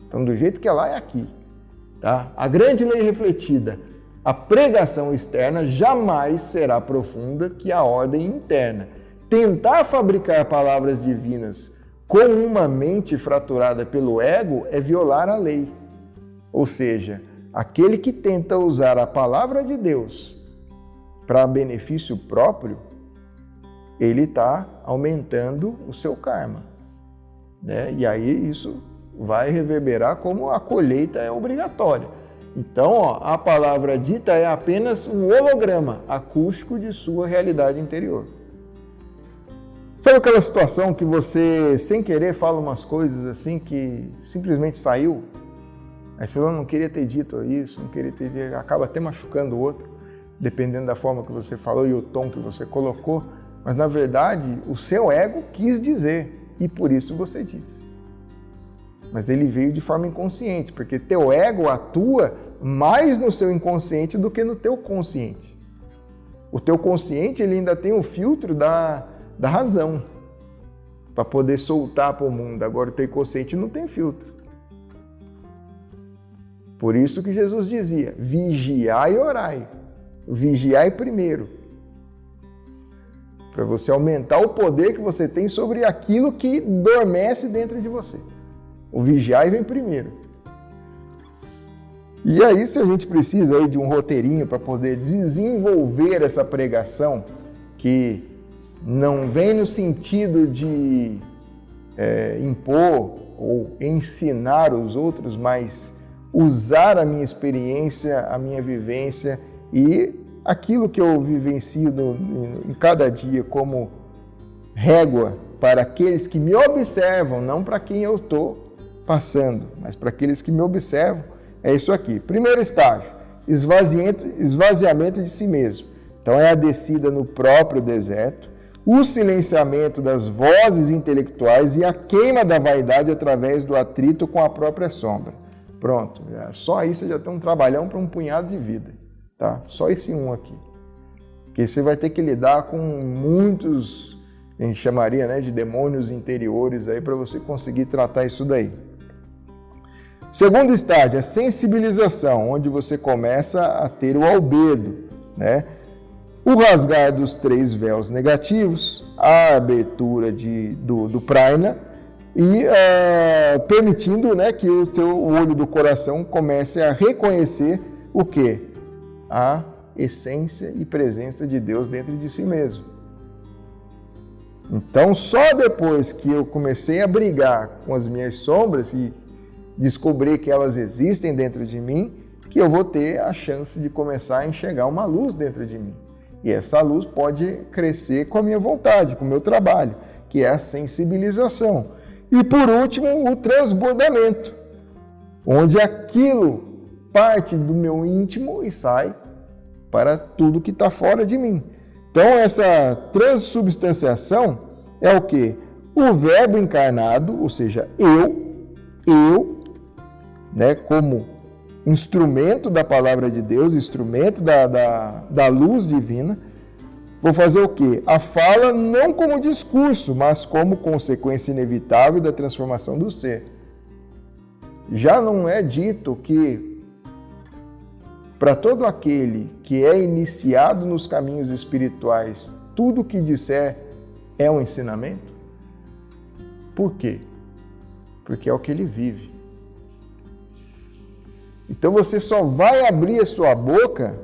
Então, do jeito que é lá, é aqui. Tá? A grande lei refletida. A pregação externa jamais será profunda que a ordem interna. Tentar fabricar palavras divinas com uma mente fraturada pelo ego é violar a lei. Ou seja, aquele que tenta usar a palavra de Deus para benefício próprio, ele está aumentando o seu karma. Né? E aí isso vai reverberar como a colheita é obrigatória. Então, ó, a palavra dita é apenas um holograma acústico de sua realidade interior. Sabe aquela situação que você, sem querer, fala umas coisas assim que simplesmente saiu? Aí você não queria ter dito isso, não queria ter dito, acaba até machucando o outro, dependendo da forma que você falou e o tom que você colocou. Mas, na verdade, o seu ego quis dizer e por isso você disse. Mas ele veio de forma inconsciente, porque teu ego atua mais no seu inconsciente do que no teu consciente. O teu consciente ele ainda tem o filtro da razão para poder soltar para o mundo. Agora o teu inconsciente não tem filtro. Por isso que Jesus dizia, vigiai e orai. Vigiai primeiro. Para você aumentar o poder que você tem sobre aquilo que dormece dentro de você. O vigiai vem primeiro. E aí, se a gente precisa aí de um roteirinho para poder desenvolver essa pregação, que não vem no sentido de impor ou ensinar os outros, mas usar a minha experiência, a minha vivência e aquilo que eu vivencio em cada dia como régua para aqueles que me observam, não para quem eu estou passando, mas para aqueles que me observam, é isso aqui. Primeiro estágio, esvaziamento de si mesmo. Então é a descida no próprio deserto, o silenciamento das vozes intelectuais e a queima da vaidade através do atrito com a própria sombra. Pronto, só aí você já tem um trabalhão para um punhado de vida, tá? Só esse um aqui. Porque você vai ter que lidar com muitos, a gente chamaria, né, de demônios interiores aí para você conseguir tratar isso daí. Segundo estágio, a sensibilização, onde você começa a ter o albedo, né? O rasgar dos 3 véus negativos, a abertura do prana e permitindo, né, que o teu olho do coração comece a reconhecer o quê? A essência e presença de Deus dentro de si mesmo. Então, só depois que eu comecei a brigar com as minhas sombras e descobrir que elas existem dentro de mim, que eu vou ter a chance de começar a enxergar uma luz dentro de mim. E essa luz pode crescer com a minha vontade, com o meu trabalho, que é a sensibilização. E por último, o transbordamento, onde aquilo parte do meu íntimo e sai para tudo que está fora de mim. Então essa transubstanciação é o quê? o Verbo encarnado, ou seja, eu, né, como instrumento da palavra de Deus, instrumento da luz divina, vou fazer o quê? A fala não como discurso, mas como consequência inevitável da transformação do ser. Já não é dito que, para todo aquele que é iniciado nos caminhos espirituais, tudo o que disser é um ensinamento? Por quê? Porque é o que ele vive. Então você só vai abrir a sua boca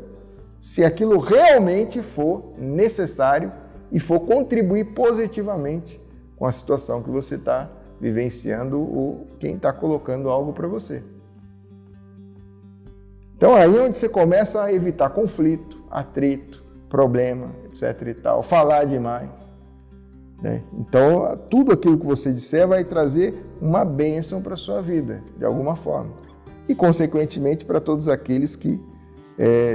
se aquilo realmente for necessário e for contribuir positivamente com a situação que você está vivenciando ou quem está colocando algo para você. Então aí é onde você começa a evitar conflito, atrito, problema, etc. e tal, falar demais, né? Então tudo aquilo que você disser vai trazer uma bênção para a sua vida, de alguma forma. E consequentemente para todos aqueles que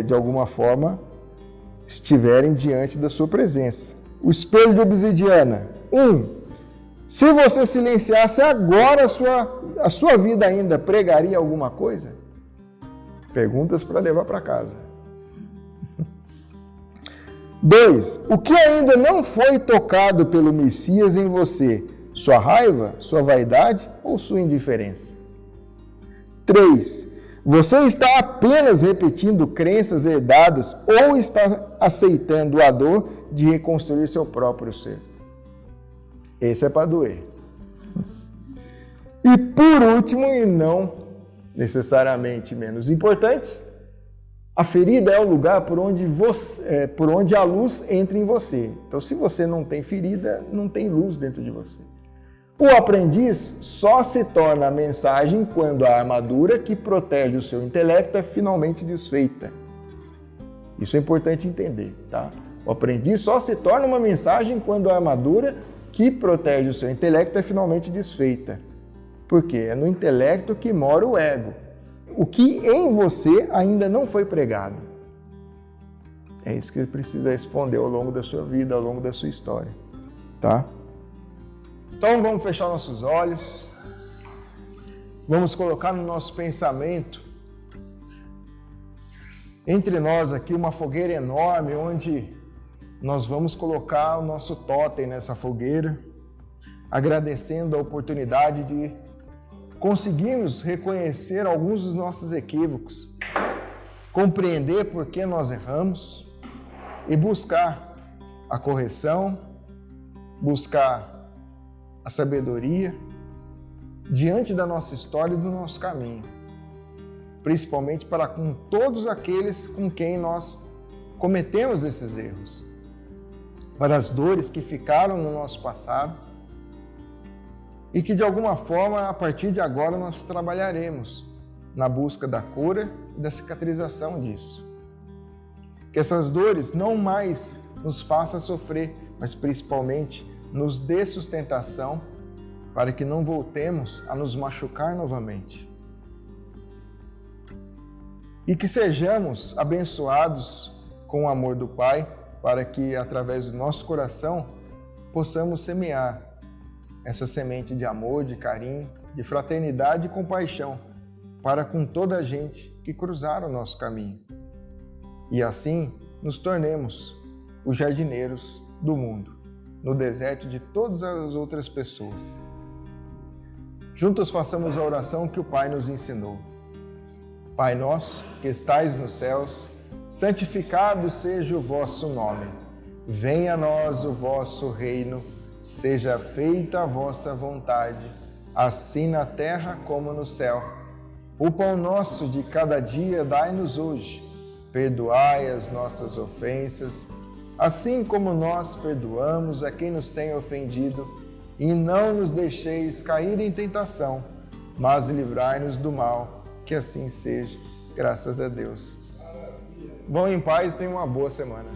de alguma forma estiverem diante da sua presença. O espelho de obsidiana. 1. Se você silenciasse agora a sua vida ainda pregaria alguma coisa? Perguntas para levar para casa. 2. O que ainda não foi tocado pelo Messias em você? Sua raiva, sua vaidade ou sua indiferença? 3. Você está apenas repetindo crenças herdadas ou está aceitando a dor de reconstruir seu próprio ser? Esse é para doer. E por último, e não necessariamente menos importante, a ferida é o lugar por onde a luz entra em você. Então, se você não tem ferida, não tem luz dentro de você. O aprendiz só se torna a mensagem quando a armadura que protege o seu intelecto é finalmente desfeita. Isso é importante entender, tá? O aprendiz só se torna uma mensagem quando a armadura que protege o seu intelecto é finalmente desfeita. Por quê? É no intelecto que mora o ego. O que em você ainda não foi pregado. É isso que ele precisa responder ao longo da sua vida, ao longo da sua história, tá? Então vamos fechar nossos olhos, vamos colocar no nosso pensamento, entre nós aqui, uma fogueira enorme, onde nós vamos colocar o nosso totem nessa fogueira, agradecendo a oportunidade de conseguirmos reconhecer alguns dos nossos equívocos, compreender por que nós erramos e buscar a correção, buscar a sabedoria diante da nossa história e do nosso caminho, principalmente para com todos aqueles com quem nós cometemos esses erros, para as dores que ficaram no nosso passado e que de alguma forma a partir de agora nós trabalharemos na busca da cura e da cicatrização disso. Que essas dores não mais nos façam sofrer, mas principalmente nos dê sustentação para que não voltemos a nos machucar novamente. E que sejamos abençoados com o amor do Pai, para que através do nosso coração possamos semear essa semente de amor, de carinho, de fraternidade e compaixão para com toda a gente que cruzar o nosso caminho. E assim nos tornemos os jardineiros do mundo, no deserto de todas as outras pessoas. Juntos façamos a oração que o Pai nos ensinou. Pai nosso, que estais nos céus, santificado seja o vosso nome. Venha a nós o vosso reino, seja feita a vossa vontade, assim na terra como no céu. O pão nosso de cada dia dai-nos hoje. Perdoai as nossas ofensas, assim como nós perdoamos a quem nos tem ofendido, e não nos deixeis cair em tentação, mas livrai-nos do mal, que assim seja, graças a Deus. Vão em paz e tenham uma boa semana.